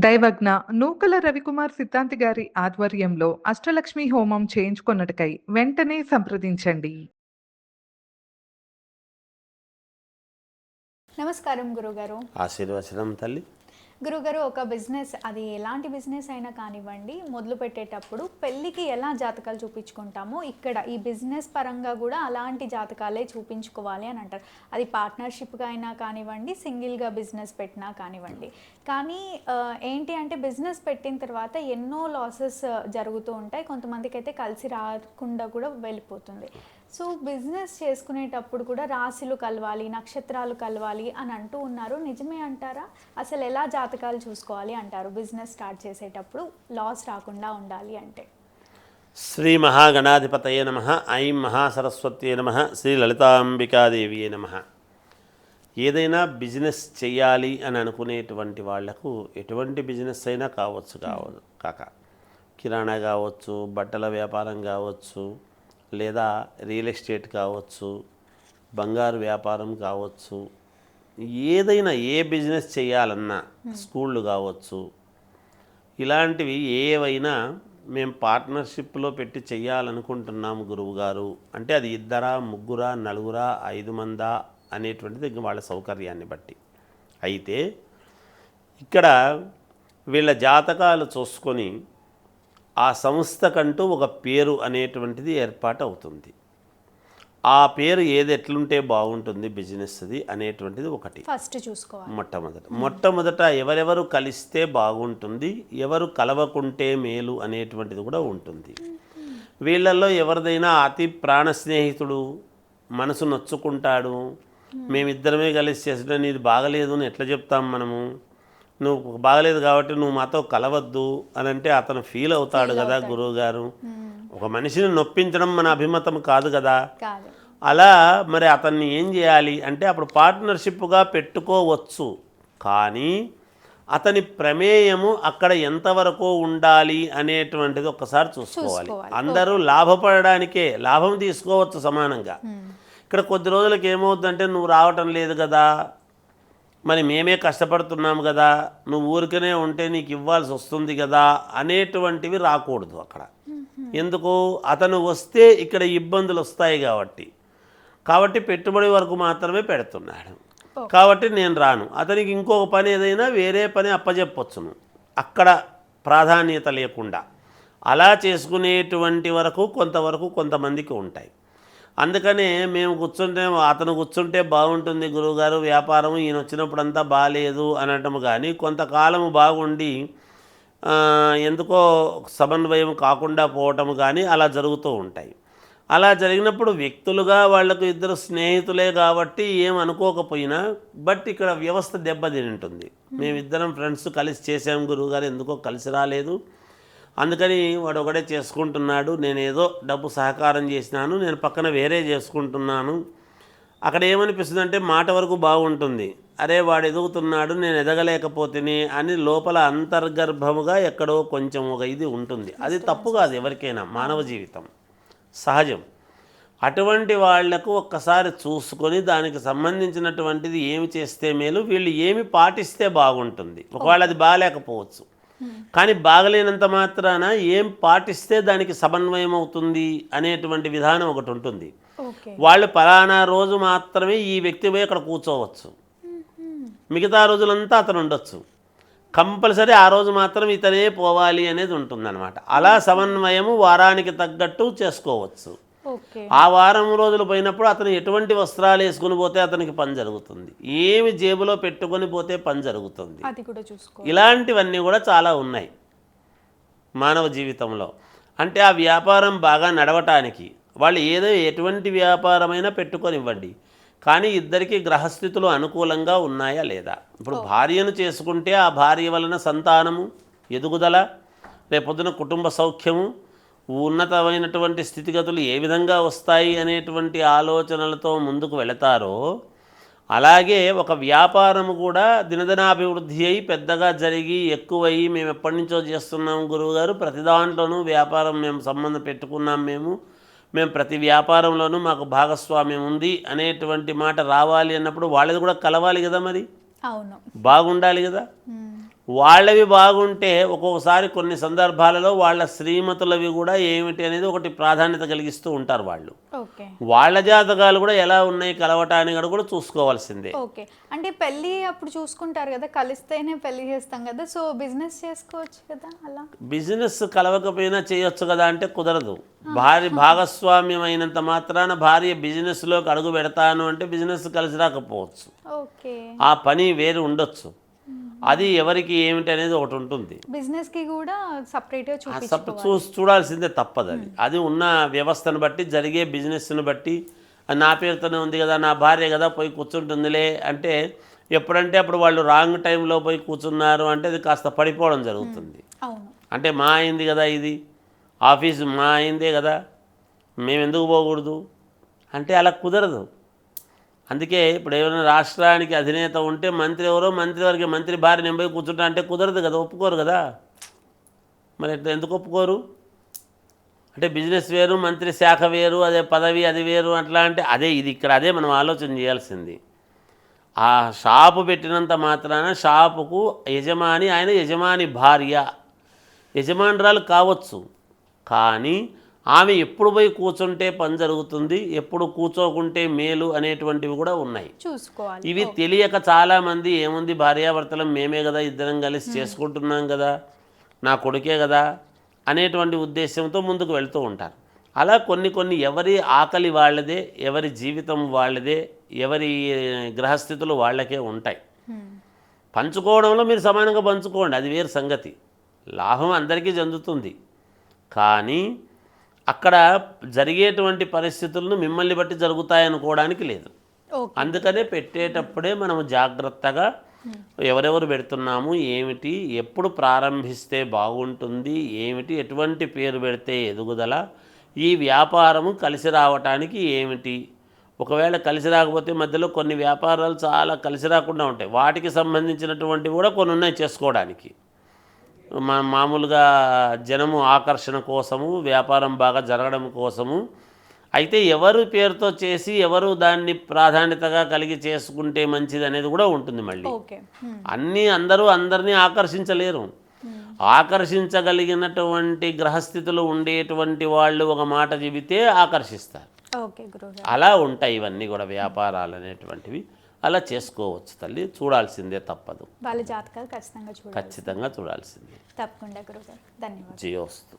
దైవజ్ఞ నూకల రవికుమార్ సిద్ధాంతి గారి ఆధ్వర్యంలో అష్టలక్ష్మి హోమం చేయించుకొనుటకై వెంటనే సంప్రదించండి. నమస్కారం గురుగారు. ఆశీర్వచనం తల్లి. గురుగారు, ఒక బిజినెస్, అది ఎలాంటి బిజినెస్ అయినా కానివ్వండి, మొదలు పెట్టేటప్పుడు పెళ్ళికి ఎలా జాతకాలు చూపించుకుంటామో ఇక్కడ ఈ బిజినెస్ పరంగా కూడా అలాంటి జాతకాలే చూపించుకోవాలి అని అంటారు. అది పార్ట్నర్షిప్గా అయినా కానివ్వండి, సింగిల్గా బిజినెస్ పెట్టినా కానివ్వండి. కానీ ఏంటి అంటే బిజినెస్ పెట్టిన తర్వాత ఎన్నో లాసెస్ జరుగుతూ ఉంటాయి. కొంతమందికి అయితే కలిసి రాకుండా కూడా వెళ్ళిపోతుంది. సో బిజినెస్ చేసుకునేటప్పుడు కూడా రాశులు కలవాలి, నక్షత్రాలు కలవాలి అని అంటూ ఉన్నారు. నిజమే అంటారా? అసలు ఎలా జాతకాలు చూసుకోవాలి అంటారు బిజినెస్ స్టార్ట్ చేసేటప్పుడు లాస్ రాకుండా ఉండాలి అంటే? శ్రీ మహాగణాధిపతయే నమః. ఐం మహాసరస్వత్యే నమః. శ్రీ లలితాంబికాదేవియే నమః. ఏదైనా బిజినెస్ చేయాలి అని అనుకునేటువంటి వాళ్లకు ఎటువంటి బిజినెస్ అయినా కావచ్చు కాక కిరాణా కావచ్చు, బట్టల వ్యాపారం కావచ్చు, లేదా రియల్ ఎస్టేట్ కావచ్చు, బంగారు వ్యాపారం కావచ్చు, ఏదైనా ఏ బిజినెస్ చేయాలన్నా, స్కూళ్ళు కావచ్చు, ఇలాంటివి ఏవైనా మేము పార్ట్నర్షిప్లో పెట్టి చేయాలనుకుంటున్నాము గురువుగారు అంటే అది ఇద్దరా, ముగ్గురా, నలుగురా, 5 మందా అనేటువంటిది ఇంక వాళ్ళ సౌకర్యాన్ని బట్టి. అయితే ఇక్కడ వీళ్ళ జాతకాలు చూసుకొని ఆ సంస్థకంటూ ఒక పేరు అనేటువంటిది ఏర్పాటు అవుతుంది. ఆ పేరు ఏది ఎట్లుంటే బాగుంటుంది బిజినెస్ది అనేటువంటిది ఒకటి ఫస్ట్ చూసుకోవాలి. మొట్టమొదట ఎవరెవరు కలిస్తే బాగుంటుంది, ఎవరు కలవకుంటే మేలు అనేటువంటిది కూడా ఉంటుంది. వీళ్ళల్లో ఎవరిదైనా అతి ప్రాణ స్నేహితుడు, మనసు నొచ్చుకుంటాడు, మేమిద్దరమే కలిసి చేసిన నీది బాగలేదు అని ఎట్లా చెప్తాం మనము, నువ్వు బాగలేదు కాబట్టి నువ్వు మాతో కలవద్దు అని అంటే అతను ఫీల్ అవుతాడు కదా గురువుగారు. ఒక మనిషిని నొప్పించడం మన అభిమతం కాదు కదా. అలా మరి అతన్ని ఏం చేయాలి అంటే అప్పుడు పార్ట్నర్షిప్గా పెట్టుకోవచ్చు, కానీ అతని ప్రమేయము అక్కడ ఎంతవరకు ఉండాలి అనేటువంటిది ఒక్కసారి చూసుకోవాలి. అందరూ లాభపడడానికే లాభం తీసుకోవచ్చు సమానంగా. ఇక్కడ కొద్ది రోజులకి ఏమవుతుందంటే నువ్వు రావటం లేదు కదా, మరి మేమే కష్టపడుతున్నాము కదా, నువ్వు ఊరికనే ఉంటే నీకు ఇవ్వాల్సి వస్తుంది కదా అనేటువంటివి రాకూడదు అక్కడ. ఎందుకు? అతను వస్తే ఇక్కడ ఇబ్బందులు వస్తాయి కాబట్టి పెట్టుబడి వరకు మాత్రమే పెడుతున్నాడు కాబట్టి నేను రాను. అతనికి ఇంకొక పని ఏదైనా వేరే పని అప్పచెప్పొచ్చును అక్కడ ప్రాధాన్యత లేకుండా. అలా చేసుకునేటువంటి వరకు కొంతవరకు కొంతమందికి ఉంటాయి. అందుకనే మేము అతను కూర్చుంటే బాగుంటుంది గురువుగారు వ్యాపారం, ఈయన వచ్చినప్పుడంతా బాగాలేదు అనటం కానీ కొంతకాలము బాగుండి ఎందుకో సమన్వయం కాకుండా పోవటం కానీ అలా జరుగుతూ ఉంటాయి. అలా జరిగినప్పుడు వ్యక్తులుగా వాళ్లకు ఇద్దరు స్నేహితులే కాబట్టి ఏం అనుకోకపోయినా బట్ ఇక్కడ వ్యవస్థ దెబ్బతిని ఉంటుంది. మేమిద్దరం ఫ్రెండ్స్ కలిసి చేసాం గురువుగారు, ఎందుకో కలిసి రాలేదు, అందుకని వాడు ఒకడే చేసుకుంటున్నాడు, నేను ఏదో డబ్బు సహకారం చేసినాను, నేను పక్కన వేరే చేసుకుంటున్నాను. అక్కడ ఏమనిపిస్తుంది అంటే మాట వరకు బాగుంటుంది, అరే వాడు ఎదుగుతున్నాడు నేను ఎదగలేకపోతేనే అని లోపల అంతర్గర్భముగా ఎక్కడో కొంచెం ఒక ఇది ఉంటుంది. అది తప్పు కాదు, ఎవరికైనా మానవ జీవితం సహజం. అటువంటి వాళ్లకు ఒక్కసారి చూసుకొని దానికి సంబంధించినటువంటిది ఏమి చేస్తే మేలు, వీళ్ళు ఏమి పాటిస్తే బాగుంటుంది. ఒకవేళ అది బాగాలేకపోవచ్చు, కానీ బాగలేనంత మాత్రాన ఏం పాటిస్తే దానికి సమన్వయం అవుతుంది అనేటువంటి విధానం ఒకటి ఉంటుంది. వాళ్ళు పలానా రోజు మాత్రమే ఈ వ్యక్తి పోయి అక్కడ కూర్చోవచ్చు, మిగతా రోజులంతా అతను ఉండొచ్చు, కంపల్సరీ ఆ రోజు మాత్రం ఇతనే పోవాలి అనేది ఉంటుందన్నమాట. అలా సమన్వయము వారానికి తగ్గట్టు చేసుకోవచ్చు. ఆ వారం రోజులు పోయినప్పుడు అతను ఎటువంటి వస్త్రాలు వేసుకుని పోతే అతనికి పని జరుగుతుంది, ఏమి జేబులో పెట్టుకొని పోతే పని జరుగుతుంది. ఇలాంటివన్నీ కూడా చాలా ఉన్నాయి మానవ జీవితంలో. అంటే ఆ వ్యాపారం బాగా నడవటానికి వాళ్ళు ఎటువంటి వ్యాపారమైనా పెట్టుకొని ఇవ్వండి, కానీ ఇద్దరికి గ్రహస్థితులు అనుకూలంగా ఉన్నాయా లేదా. ఇప్పుడు భార్యను చేసుకుంటే ఆ భార్య వలన సంతానము, ఎదుగుదల, రేపొద్దున కుటుంబ సౌఖ్యము, ఉన్నతమైనటువంటి స్థితిగతులు ఏ విధంగా వస్తాయి అనేటువంటి ఆలోచనలతో ముందుకు వెళతారో అలాగే ఒక వ్యాపారము కూడా దినదినాభివృద్ధి అయి పెద్దగా జరిగి ఎక్కువయ్యి మేము ఎప్పటి నుంచో చేస్తున్నాం గురువుగారు, ప్రతి దాంట్లోనూ వ్యాపారం మేము సంబంధం పెట్టుకున్నాం, మేము ప్రతి వ్యాపారంలోనూ మాకు భాగస్వామ్యం ఉంది అనేటువంటి మాట రావాలి అన్నప్పుడు వాళ్ళది కూడా కలవాలి కదా, మరి బాగుండాలి కదా. వాళ్ళవి బాగుంటే ఒక్కొక్కసారి కొన్ని సందర్భాలలో వాళ్ళ శ్రీమతులవి కూడా ఏమిటి అనేది ఒకటి ప్రాధాన్యత కలిగిస్తూ ఉంటారు వాళ్ళు. ఓకే. వాళ్ళ జాతకాలు కూడా ఎలా ఉన్నాయి కలవటానికి కూడా చూసుకోవాల్సిందే. ఓకే. అంటే పెళ్ళి అప్పుడు చూసుకుంటారు కదా, కలిస్తేనే పెళ్లి చేస్తాం కదా, సో బిజినెస్ చేసుకోవచ్చు కదా అలా? బిజినెస్ కలవకపోయినా చేయొచ్చు కదా అంటే కుదరదు. భార్య భాగస్వామ్యం అయినంత మాత్రాన భార్య బిజినెస్లోకి అడుగు పెడతాను అంటే బిజినెస్ కలిసి రాకపోవచ్చు. ఓకే. ఆ పని వేరు ఉండొచ్చు. అది ఎవరికి ఏమిటి అనేది ఒకటి ఉంటుంది. బిజినెస్కి కూడా సపరేట్గా చూడాల్సిందే, తప్పదు. అది ఉన్న వ్యవస్థను బట్టి జరిగే బిజినెస్ను బట్టి నా పేరుతోనే ఉంది కదా, నా భార్య కదా పోయి కూర్చుంటుందిలే అంటే ఎప్పుడంటే అప్పుడు వాళ్ళు రాంగ్ టైంలో పోయి కూర్చున్నారు అంటే అది కాస్త పడిపోవడం జరుగుతుంది. అంటే మా అయింది కదా, ఇది ఆఫీసు మా అయిందే కదా, మేము ఎందుకు పోకూడదు అంటే అలా కుదరదు. అందుకే ఇప్పుడు ఏమైనా రాష్ట్రానికి అధినేత ఉంటే మంత్రి ఎవరో మంత్రి వరకు మంత్రి భార్య నేను పోయి కూర్చుంటా అంటే కుదరదు కదా, ఒప్పుకోరు కదా. మరి ఎందుకు ఒప్పుకోరు అంటే బిజినెస్ వేరు, మంత్రి శాఖ వేరు, అదే పదవి అది వేరు అట్లా అంటే అదే ఇది ఇక్కడ అదే మనం ఆలోచన చేయాల్సింది. ఆ షాపు పెట్టినంత మాత్రాన షాపుకు యజమాని ఆయన యజమాని భార్య యజమానురాలు కావచ్చు, కానీ ఆమె ఎప్పుడు పోయి కూర్చుంటే పని జరుగుతుంది, ఎప్పుడు కూర్చోకుంటే మేలు అనేటువంటివి కూడా ఉన్నాయి. చూసుకోవాలి. ఇవి తెలియక చాలామంది ఏముంది భార్యాభర్తలం మేమే కదా ఇద్దరం కలిసి చేసుకుంటున్నాం కదా, నా కొడుకే కదా అనేటువంటి ఉద్దేశంతో ముందుకు వెళ్తూ ఉంటారు. అలా కొన్ని ఎవరి ఆకలి వాళ్ళదే, ఎవరి జీవితం వాళ్ళదే, ఎవరి గ్రహస్థితులు వాళ్ళకే ఉంటాయి. పంచుకోవడంలో మీరు సమానంగా పంచుకోండి, అది వేరు సంగతి. లాభం అందరికీ చెందుతుంది, కానీ అక్కడ జరిగేటువంటి పరిస్థితులను మిమ్మల్ని బట్టి జరుగుతాయనుకోవడానికి లేదు. అందుకనే పెట్టేటప్పుడే మనము జాగ్రత్తగా ఎవరెవరు పెడుతున్నాము, ఏమిటి, ఎప్పుడు ప్రారంభిస్తే బాగుంటుంది, ఏమిటి, ఎటువంటి పేరు పెడితే ఎదుగుదల, ఈ వ్యాపారము కలిసి రావటానికి ఏమిటి. ఒకవేళ కలిసి రాకపోతే మధ్యలో కొన్ని వ్యాపారాలు చాలా కలిసి రాకుండా ఉంటాయి, వాటికి సంబంధించినటువంటివి కూడా కొన్ని ఉన్నాయి చేసుకోవడానికి. మామూలుగా జనము ఆకర్షణ కోసము, వ్యాపారం బాగా జరగడం కోసము. అయితే ఎవరు పేరుతో చేసి ఎవరు దాన్ని ప్రాధాన్యతగా కలిగి చేసుకుంటే మంచిది అనేది కూడా ఉంటుంది. మళ్ళీ అందరూ అందరినీ ఆకర్షించలేరు. ఆకర్షించగలిగినటువంటి గ్రహస్థితులు ఉండేటువంటి వాళ్ళు ఒక మాట చెబితే ఆకర్షిస్తారు. అలా ఉంటాయి ఇవన్నీ కూడా వ్యాపారాలు అనేటువంటివి. అలా చేసుకోవచ్చు తల్లి, చూడాల్సిందే, తప్పదు. వాళ్ళ జాతకాలు ఖచ్చితంగా చూడాల్సిందే. తప్పకుండా గురుగారు. ధన్యవాదాలు. జయోస్తు.